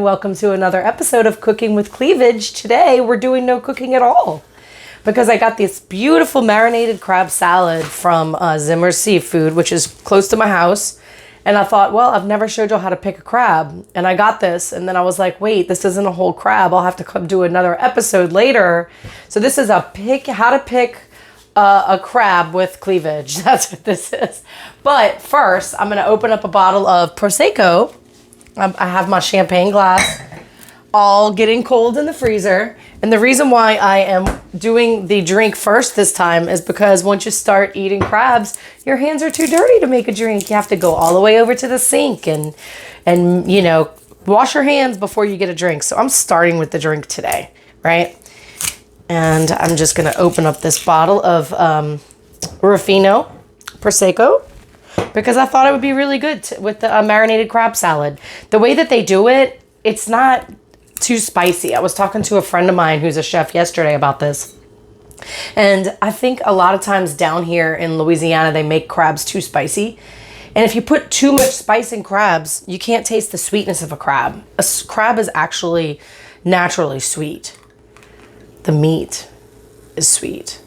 and welcome to another episode of Cooking with Cleavage. Today we're doing no cooking at all because I got this beautiful marinated crab salad from Zimmer's Seafood, which is close to my house. And I thought, well, I've never showed y'all how to pick a crab. And I got this, and then I was like, wait, this isn't a whole crab. I'll have to come do another episode later. So this is how to pick a crab with cleavage. That's what this is. But first, I'm going to open up a bottle of Prosecco. I have my champagne glass all getting cold in the freezer. And the reason why I am doing the drink first this time is because once you start eating crabs, your hands are too dirty to make a drink. You have to go all the way over to the sink and you know, wash your hands before you get a drink. So I'm starting with the drink today, right? And I'm just going to open up this bottle of Ruffino Prosecco because I thought it would be really good with the marinated crab salad. The way that they do it, it's not too spicy. I was talking to a friend of mine who's a chef yesterday about this. And I think a lot of times down here in Louisiana, they make crabs too spicy. And if you put too much spice in crabs, you can't taste the sweetness of a crab. A crab is actually naturally sweet. The meat is sweet.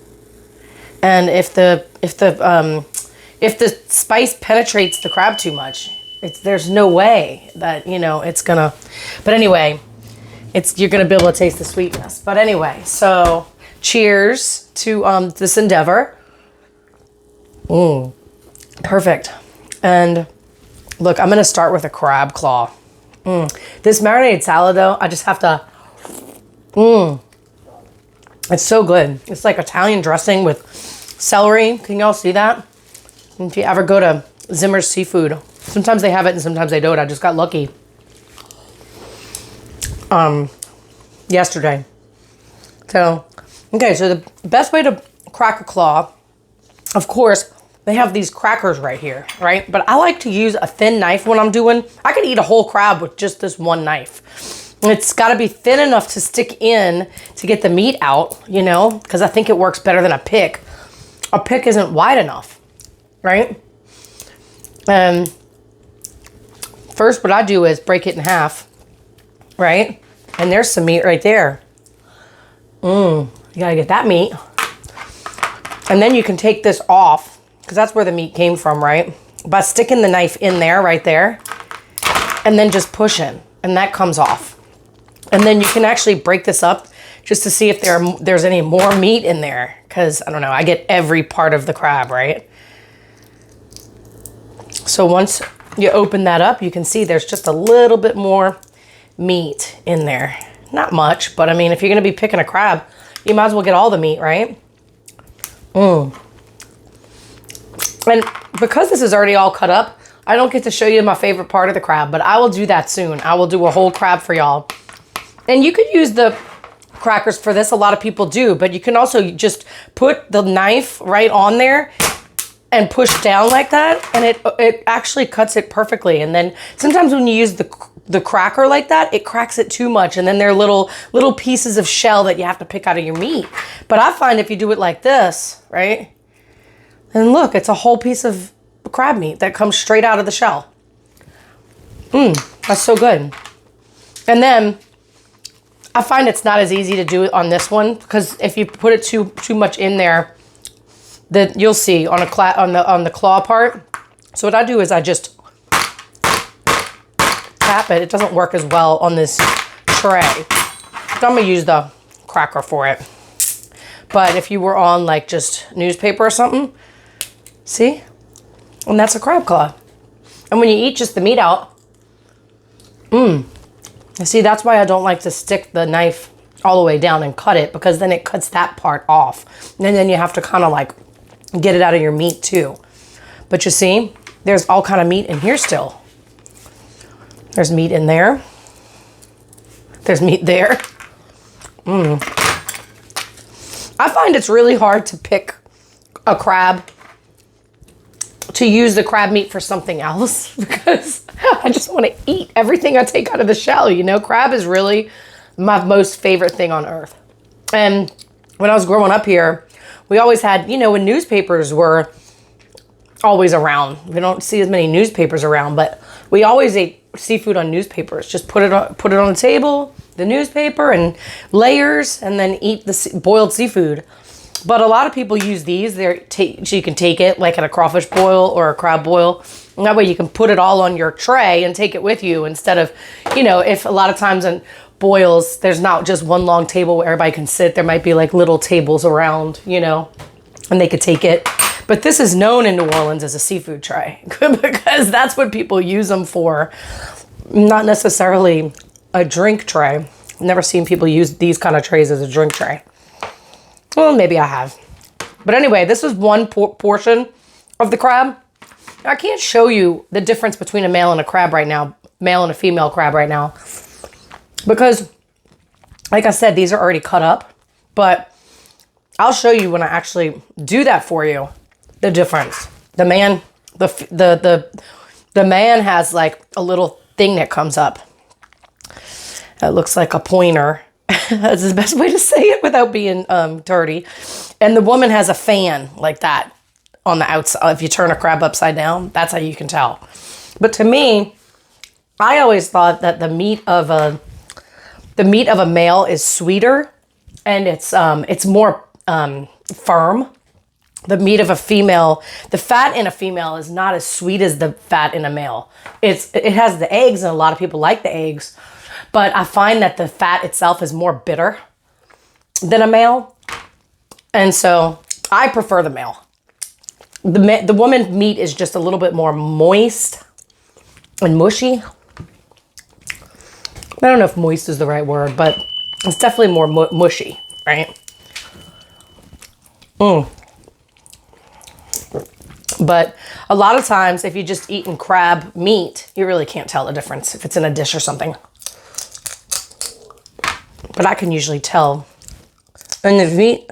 And if the spice penetrates the crab too much, there's no way that, you know, it's gonna, but anyway, you're gonna be able to taste the sweetness. But anyway, so cheers to this endeavor. Perfect. And look, I'm gonna start with a crab claw. This marinated salad though, I just have to, it's so good. It's like Italian dressing with celery. Can y'all see that? If you ever go to Zimmer's Seafood, sometimes they have it and sometimes they don't. I just got lucky. Yesterday. So, okay, so the best way to crack a claw, of course, they have these crackers right here, right? But I like to use a thin knife when I'm doing, I could eat a whole crab with just this one knife. It's got to be thin enough to stick in to get the meat out, you know, because I think it works better than a pick. A pick isn't wide enough, right? And first what I do is break it in half, right? And there's some meat right there. You got to get that meat. And then you can take this off because that's where the meat came from, right? By sticking the knife in there, right there, and then just pushing, and that comes off. And then you can actually break this up just to see if there's any more meat in there. Because, I don't know, I get every part of the crab, right? So once you open that up, you can see there's just a little bit more meat in there. Not much, but I mean, if you're going to be picking a crab, you might as well get all the meat, right? And because this is already all cut up, I don't get to show you my favorite part of the crab, but I will do that soon. I will do a whole crab for y'all. And you could use the crackers for this. A lot of people do, but you can also just put the knife right on there and push down like that, and it actually cuts it perfectly. And then sometimes when you use the cracker like that, it cracks it too much, and then there are little pieces of shell that you have to pick out of your meat. But I find if you do it like this, right, and look, it's a whole piece of crab meat that comes straight out of the shell. That's so good. And then I find it's not as easy to do it on this one because if you put it too much in there, that you'll see on the claw part. So what I do is I just tap it. It doesn't work as well on this tray. So I'm gonna use the cracker for it. But if you were on like just newspaper or something, see? And that's a crab claw. And when you eat just the meat out, see, that's why I don't like to stick the knife all the way down and cut it, because then it cuts that part off. And then you have to kind of like get it out of your meat too. But you see, there's all kind of meat in here still. There's meat in there. There's meat there. I find it's really hard to pick a crab to use the crab meat for something else because I just want to eat everything I take out of the shell, you know? Crab is really my most favorite thing on earth. And when I was growing up here, we always had, you know, when newspapers were always around. We don't see as many newspapers around, but we always ate seafood on newspapers. Just put it on the table, the newspaper, and layers, and then eat the boiled seafood. But a lot of people use these. So you can take it like at a crawfish boil or a crab boil. And that way you can put it all on your tray and take it with you instead of, if a lot of times in boils, there's not just one long table where everybody can sit. There might be like little tables around, and they could take it. But this is known in New Orleans as a seafood tray because that's what people use them for. Not necessarily a drink tray. I've never seen people use these kind of trays as a drink tray. Well, maybe I have. But anyway, this is one portion of the crab. I can't show you the difference between a male and a crab right now, male and a female crab right now. Because, like I said, these are already cut up. But I'll show you when I actually do that for you, the difference. The man has like a little thing that comes up. It looks like a pointer. That's the best way to say it without being dirty. And the woman has a fan like that on the outside. If you turn a crab upside down, that's how you can tell. But to me, I always thought that the meat of a male is sweeter, and it's more firm. The meat of a female, the fat in a female is not as sweet as the fat in a male. It has the eggs, and a lot of people like the eggs. But I find that the fat itself is more bitter than a male. And so I prefer the male. The woman meat is just a little bit more moist and mushy. I don't know if moist is the right word, but it's definitely more mushy, right? But a lot of times, if you're just eating crab meat, you really can't tell the difference if it's in a dish or something. But I can usually tell. And the meat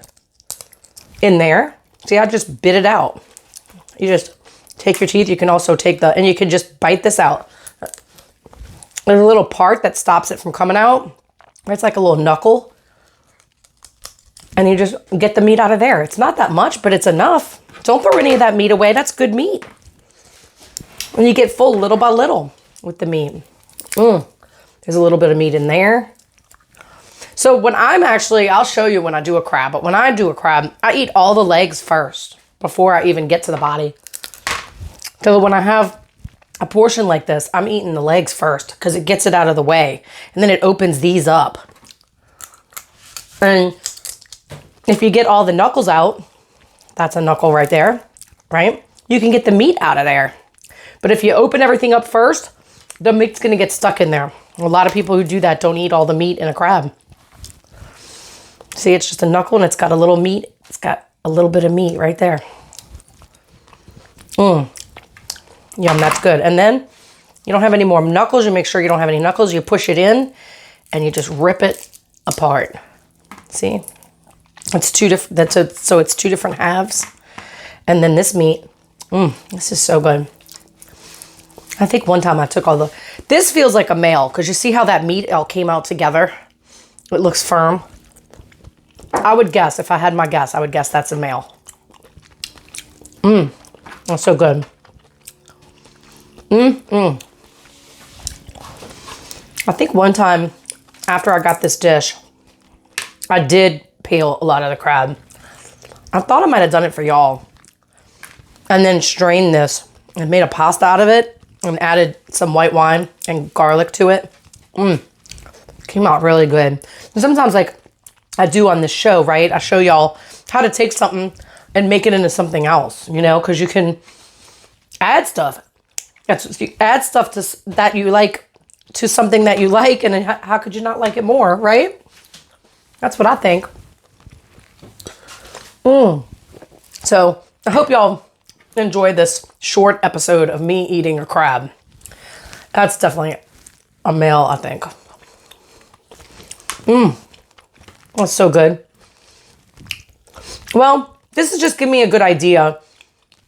in there, see, I just bit it out. You just take your teeth. You can also take and you can just bite this out. There's a little part that stops it from coming out. It's like a little knuckle. And you just get the meat out of there. It's not that much, but it's enough. Don't throw any of that meat away. That's good meat. And you get full little by little with the meat. There's a little bit of meat in there. So when I'll show you when I do a crab, but when I do a crab, I eat all the legs first before I even get to the body. So when I have a portion like this, I'm eating the legs first because it gets it out of the way. And then it opens these up. And if you get all the knuckles out, that's a knuckle right there, right? You can get the meat out of there. But if you open everything up first, the meat's going to get stuck in there. A lot of people who do that don't eat all the meat in a crab. See, it's just a knuckle and it's got a little meat. It's got a little bit of meat right there. Yum, that's good. And then you don't have any more knuckles. You make sure you don't have any knuckles. You push it in and you just rip it apart. See? It's two different. So it's two different halves. And then this meat, this is so good. I think one time I took this feels like a male because you see how that meat all came out together? It looks firm. I would guess, if I had my guess, I would guess that's a male. That's so good. I think one time after I got this dish, I did peel a lot of the crab. I thought I might have done it for y'all. And then strained this and made a pasta out of it and added some white wine and garlic to it. Came out really good. And sometimes like I do on this show, right? I show y'all how to take something and make it into something else, because you can add stuff. You add stuff that you like to something that you like, and how could you not like it more, right? That's what I think. So I hope y'all enjoyed this short episode of me eating a crab. That's definitely a male, I think. That's so good. Well, this is just giving me a good idea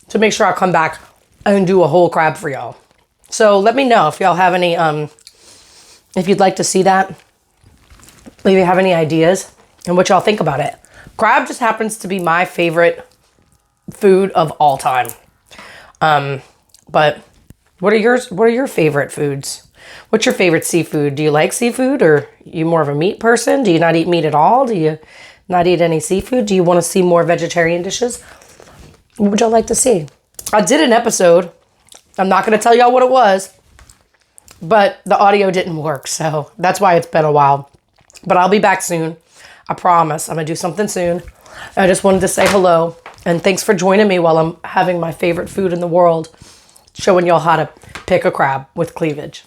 to make sure I come back and do a whole crab for y'all. So let me know if y'all have any, if you'd like to see that. If you have any ideas and what y'all think about it. Crab just happens to be my favorite food of all time. But what are yours? What are your favorite foods? What's your favorite seafood? Do you like seafood, or are you more of a meat person? Do you not eat meat at all? Do you not eat any seafood? Do you want to see more vegetarian dishes? What would y'all like to see? I did an episode. I'm not going to tell y'all what it was, but the audio didn't work, so that's why it's been a while. But I'll be back soon. I promise. I'm going to do something soon. I just wanted to say hello, and thanks for joining me while I'm having my favorite food in the world, showing y'all how to pick a crab with cleavage.